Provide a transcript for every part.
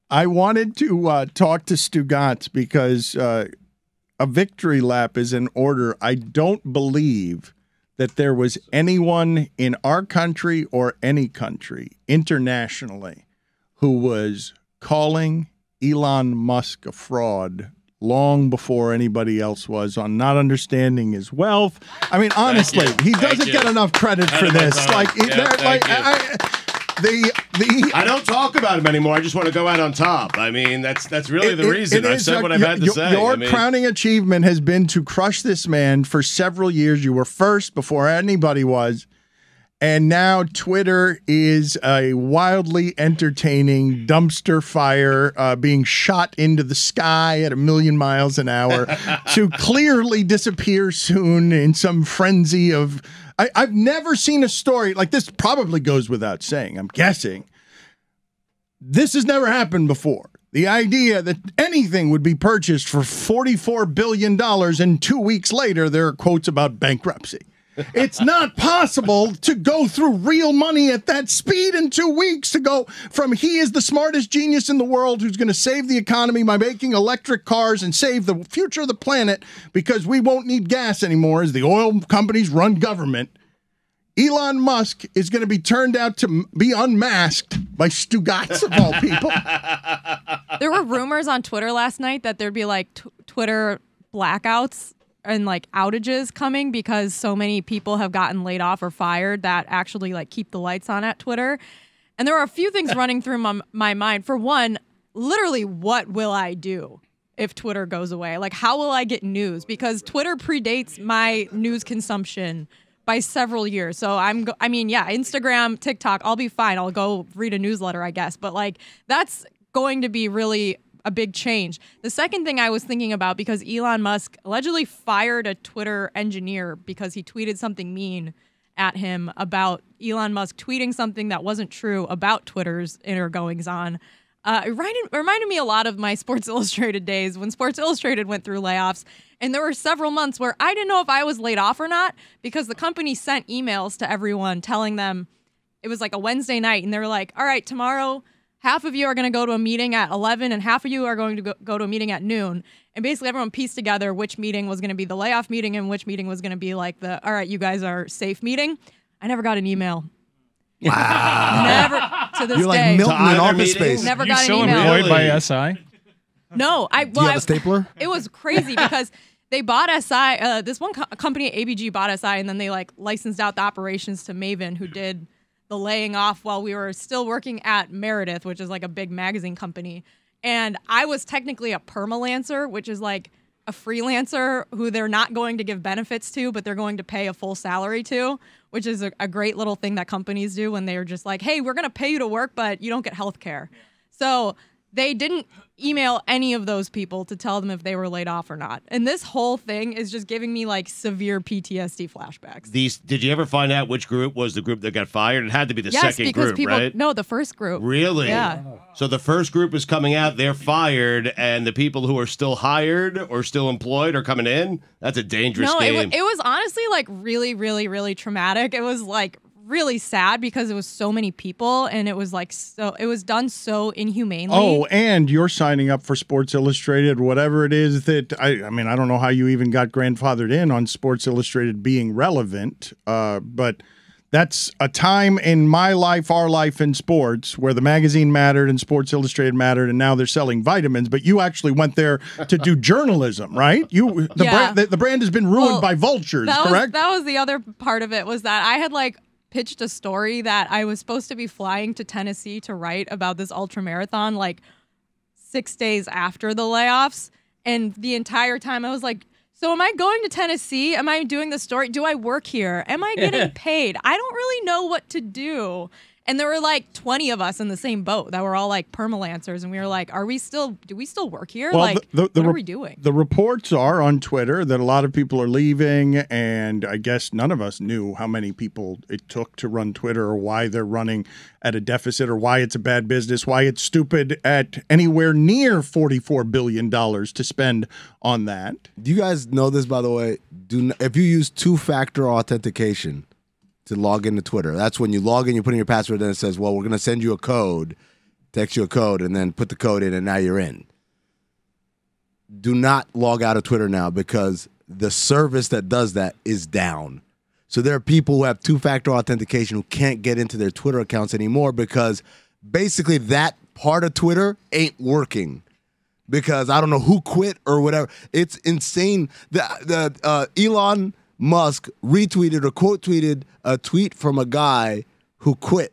I wanted to talk to Stugotz because a victory lap is in order. I don't believe that there was anyone in our country or any country internationally who was calling Elon Musk a fraud long before anybody else was on not understanding his wealth. I mean, honestly, he doesn't get enough credit for this. I don't talk about him anymore. I just want to go out on top. I mean, that's really the reason. I've said what I've had to say. Your crowning achievement has been to crush this man for several years. You were first before anybody was. And now Twitter is a wildly entertaining dumpster fire being shot into the sky at 1,000,000 miles an hour to clearly disappear soon in some frenzy of... I've never seen a story like this. Probably goes without saying, I'm guessing. This has never happened before. The idea that anything would be purchased for $44 billion and 2 weeks later there are quotes about bankruptcy. It's not possible to go through real money at that speed in 2 weeks, to go from he is the smartest genius in the world who's going to save the economy by making electric cars and save the future of the planet because we won't need gas anymore as the oil companies run government. Elon Musk is going to be turned out to be unmasked by Stugotz of all people. There were rumors on Twitter last night that there'd be like Twitter blackouts and like outages coming because so many people have gotten laid off or fired that actually like keep the lights on at Twitter. And there are a few things running through my mind. For one, literally, what will I do if Twitter goes away? Like, how will I get news? Because Twitter predates my news consumption by several years. So Instagram, TikTok, I'll be fine. I'll go read a newsletter, I guess. But like, that's going to be really a big change. The second thing I was thinking about, because Elon Musk allegedly fired a Twitter engineer because he tweeted something mean at him about Elon Musk tweeting something that wasn't true about Twitter's inner goings on. It reminded me a lot of my Sports Illustrated days when Sports Illustrated went through layoffs. And there were several months where I didn't know if I was laid off or not because the company sent emails to everyone telling them it was like a Wednesday night. And they were like, all right, tomorrow, half of you are going to go to a meeting at 11 and half of you are going to go to a meeting at noon. And basically everyone pieced together which meeting was going to be the layoff meeting and which meeting was going to be like the, all right, you guys are safe meeting. I never got an email. Wow. Never, to this You're like day. Milton in Office Space. Never got an email. Employed by SI? No. Do you have a stapler? It was crazy because they bought SI. This one company, ABG, bought SI, and then they like licensed out the operations to Maven, who did the laying off while we were still working at Meredith, which is like a big magazine company. And I was technically a permalancer, which is like a freelancer who they're not going to give benefits to, but they're going to pay a full salary to, which is a great little thing that companies do when they're just like, hey, we're going to pay you to work, but you don't get health care. So they didn't email any of those people to tell them if they were laid off or not. And this whole thing is just giving me like severe PTSD flashbacks. Did you ever find out which group was the group that got fired? It had to be the second group, right? No, the first group. Really? Yeah. So the first group is coming out, they're fired, and the people who are still hired or still employed are coming in? That's a dangerous game. It was honestly like really, really, really traumatic. It was like really sad because it was so many people and it was like it was done so inhumanely. Oh, and you're signing up for Sports Illustrated, whatever it is that I mean, I don't know how you even got grandfathered in on Sports Illustrated being relevant, but that's a time in my life, our life in sports, where the magazine mattered and Sports Illustrated mattered, and now they're selling vitamins. But you actually went there to do journalism, right? The brand has been ruined by vultures, correct? That was the other part of it, was that I had like pitched a story that I was supposed to be flying to Tennessee to write about this ultra marathon like 6 days after the layoffs. And the entire time I was like, so am I going to Tennessee? Am I doing the story? Do I work here? Am I getting paid? I don't really know what to do. And there were like 20 of us in the same boat that were all like permalancers. And we were like, do we still work here? Well, like, what are we doing? The reports are on Twitter that a lot of people are leaving. And I guess none of us knew how many people it took to run Twitter, or why they're running at a deficit, or why it's a bad business, why it's stupid at anywhere near $44 billion to spend on that. Do you guys know this, by the way? If you use two-factor authentication to log into Twitter, that's when you log in, you put in your password, and it says, well, we're going to send you a code text you a code, and then put the code in, and now you're in. Do not log out of Twitter now because the service that does that is down. So there are people who have two-factor authentication who can't get into their Twitter accounts anymore because basically that part of Twitter ain't working because I don't know who quit or whatever. It's insane. The Elon Musk retweeted or quote tweeted a tweet from a guy who quit.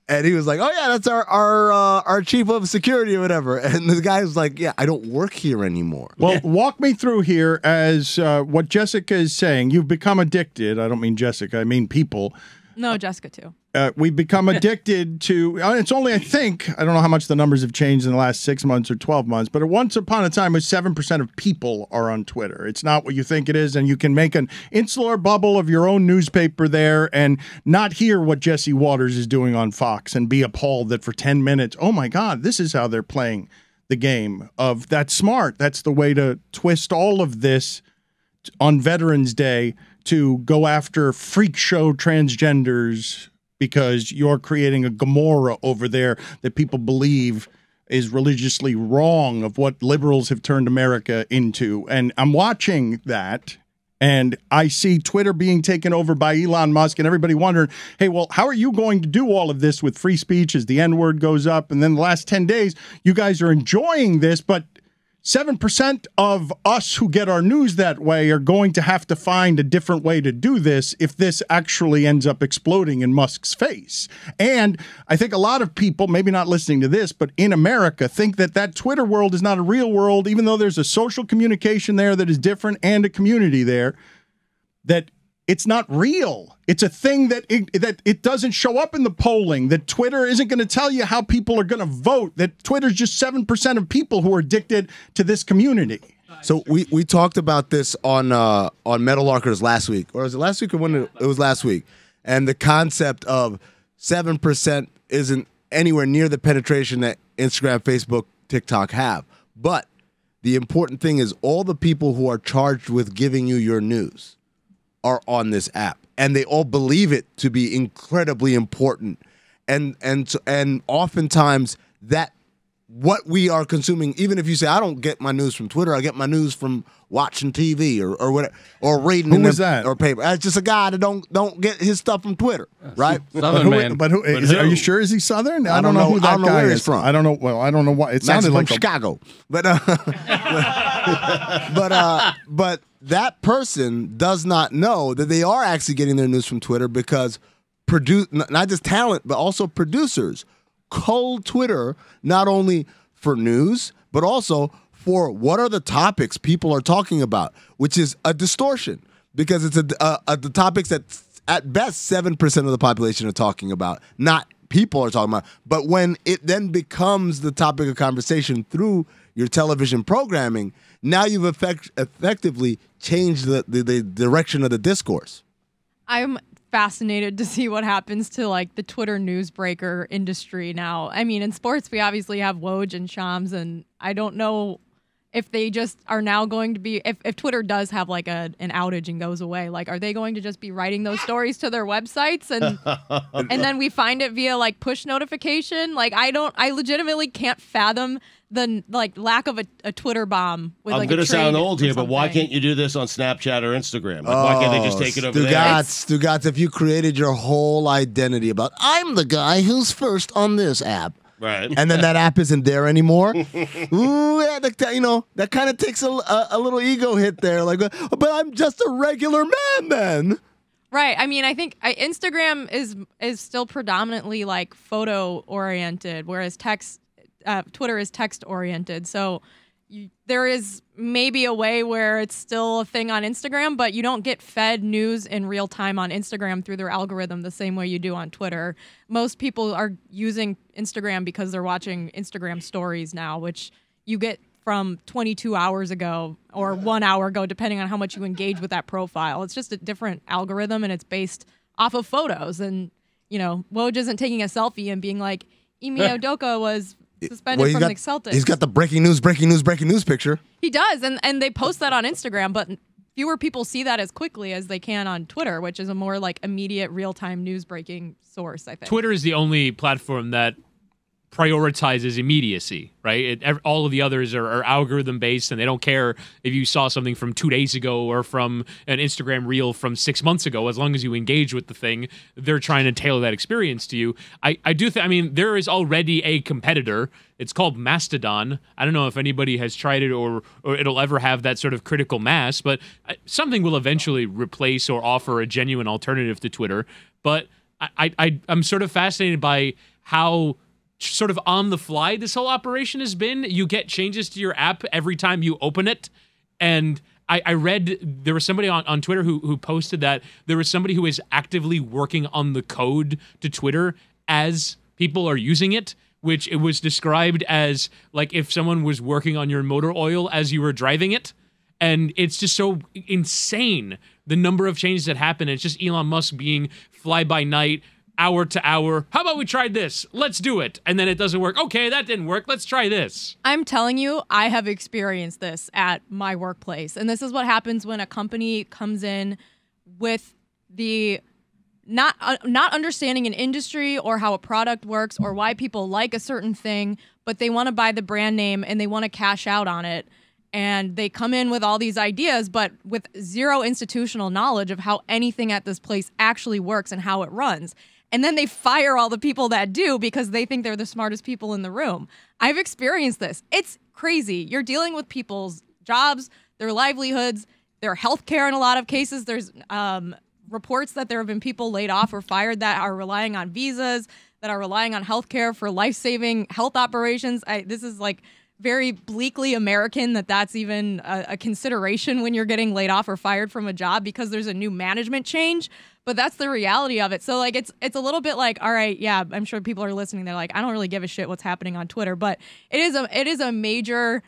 And he was like, "Oh yeah, that's our chief of security or whatever." And the guy was like, "Yeah, I don't work here anymore." Well, walk me through here as what Jessica is saying. You've become addicted. I don't mean Jessica. I mean people. No, Jessica too. We've become addicted to, it's only, I think, I don't know how much the numbers have changed in the last 6 months or 12 months, but once upon a time, it was 7% of people are on Twitter. It's not what you think it is, and you can make an insular bubble of your own newspaper there and not hear what Jesse Waters is doing on Fox and be appalled that for 10 minutes, oh my God, this is how they're playing the game of that's smart. That's the way to twist all of this on Veterans Day to go after freak show transgenders because you're creating a Gomorrah over there that people believe is religiously wrong of what liberals have turned America into. And I'm watching that, and I see Twitter being taken over by Elon Musk and everybody wondering, hey, well, how are you going to do all of this with free speech as the N-word goes up? And then the last 10 days, you guys are enjoying this, but 7% of us who get our news that way are going to have to find a different way to do this if this actually ends up exploding in Musk's face. And I think a lot of people, maybe not listening to this, but in America, think that that Twitter world is not a real world, even though there's a social communication there that is different and a community there, that it's not real. It's a thing that it doesn't show up in the polling, that Twitter isn't going to tell you how people are going to vote, that Twitter's just 7% of people who are addicted to this community. So we talked about this on Metal Larkers last week. Or was it last week or when it was last week? And the concept of 7% isn't anywhere near the penetration that Instagram, Facebook, TikTok have. But the important thing is all the people who are charged with giving you your news are on this app, and they all believe it to be incredibly important, and oftentimes that what we are consuming, even if you say I don't get my news from Twitter, I get my news from watching TV or whatever, or reading Who was that? or paper. It's just a guy that don't get his stuff from Twitter, right? Southern man. But who is, are you sure is he Southern? I don't know who that I don't know guy where is he's from. I don't know. Well, I don't know why it sounded From like Chicago, but but that person does not know that they are actually getting their news from Twitter because not just talent, but also producers cull Twitter not only for news, but also for what are the topics people are talking about, which is a distortion because it's the topics that at best 7% of the population are talking about, not people are talking about. But when it then becomes the topic of conversation through your television programming, now you've effectively changed the direction of the discourse. I'm fascinated to see what happens to like the Twitter newsbreaker industry now. I mean, in sports, we obviously have Woj and Shams, and I don't know if they just are now going to be, if Twitter does have like an outage and goes away, like, are they going to just be writing those stories to their websites and then we find it via like push notification? Like, I legitimately can't fathom the like lack of a Twitter bomb. With, I'm going to sound old here, but why can't you do this on Snapchat or Instagram? Like, why can't they just take it over there? Stugotz, if you created your whole identity about, I'm the guy who's first on this app. Right. And then that app isn't there anymore. Ooh, yeah, that kind of takes a little ego hit there. Like, but I'm just a regular man then. Right. I mean, I think Instagram is still predominantly like photo oriented, whereas Twitter is text oriented. So there is maybe a way where it's still a thing on Instagram, but you don't get fed news in real time on Instagram through their algorithm the same way you do on Twitter. Most people are using Instagram because they're watching Instagram stories now, which you get from 22 hours ago or 1 hour ago, depending on how much you engage with that profile. It's just a different algorithm, and it's based off of photos. And, you know, Woj isn't taking a selfie and being like, Ime Udoka was suspended from the Celtics. He's got the breaking news picture. He does, and they post that on Instagram, but fewer people see that as quickly as they can on Twitter, which is a more like immediate real-time news breaking source, I think. Twitter is the only platform that prioritizes immediacy, right? All of the others are algorithm based, and they don't care if you saw something from 2 days ago or from an Instagram reel from 6 months ago. As long as you engage with the thing, they're trying to tailor that experience to you. I do think, I mean, there is already a competitor. It's called Mastodon. I don't know if anybody has tried it or it'll ever have that sort of critical mass, but something will eventually replace or offer a genuine alternative to Twitter. But I'm sort of fascinated by how sort of on the fly this whole operation has been. You get changes to your app every time you open it. And I read there was somebody on Twitter who posted that there was somebody who is actively working on the code to Twitter as people are using it, which it was described as like if someone was working on your motor oil as you were driving it. And it's just so insane, the number of changes that happen. It's just Elon Musk being fly by night, hour to hour. How about we try this? Let's do it. And then it doesn't work. Okay, that didn't work. Let's try this. I'm telling you, I have experienced this at my workplace. And this is what happens when a company comes in with the not understanding an industry or how a product works or why people like a certain thing, but they want to buy the brand name and they want to cash out on it. And they come in with all these ideas, but with zero institutional knowledge of how anything at this place actually works and how it runs. And then they fire all the people that do because they think they're the smartest people in the room. I've experienced this. It's crazy. You're dealing with people's jobs, their livelihoods, their health care in a lot of cases. There's reports that there have been people laid off or fired that are relying on visas, that are relying on health care for life-saving health operations. This is like very bleakly American that's even a consideration when you're getting laid off or fired from a job because there's a new management change. But that's the reality of it. So like it's a little bit like, all right, yeah, I'm sure people are listening. They're like, I don't really give a shit what's happening on Twitter. But it is a major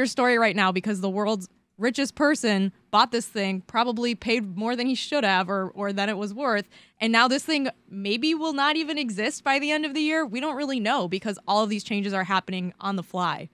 story right now because the world's richest person bought this thing, probably paid more than he should have or than it was worth. And now this thing maybe will not even exist by the end of the year. We don't really know because all of these changes are happening on the fly.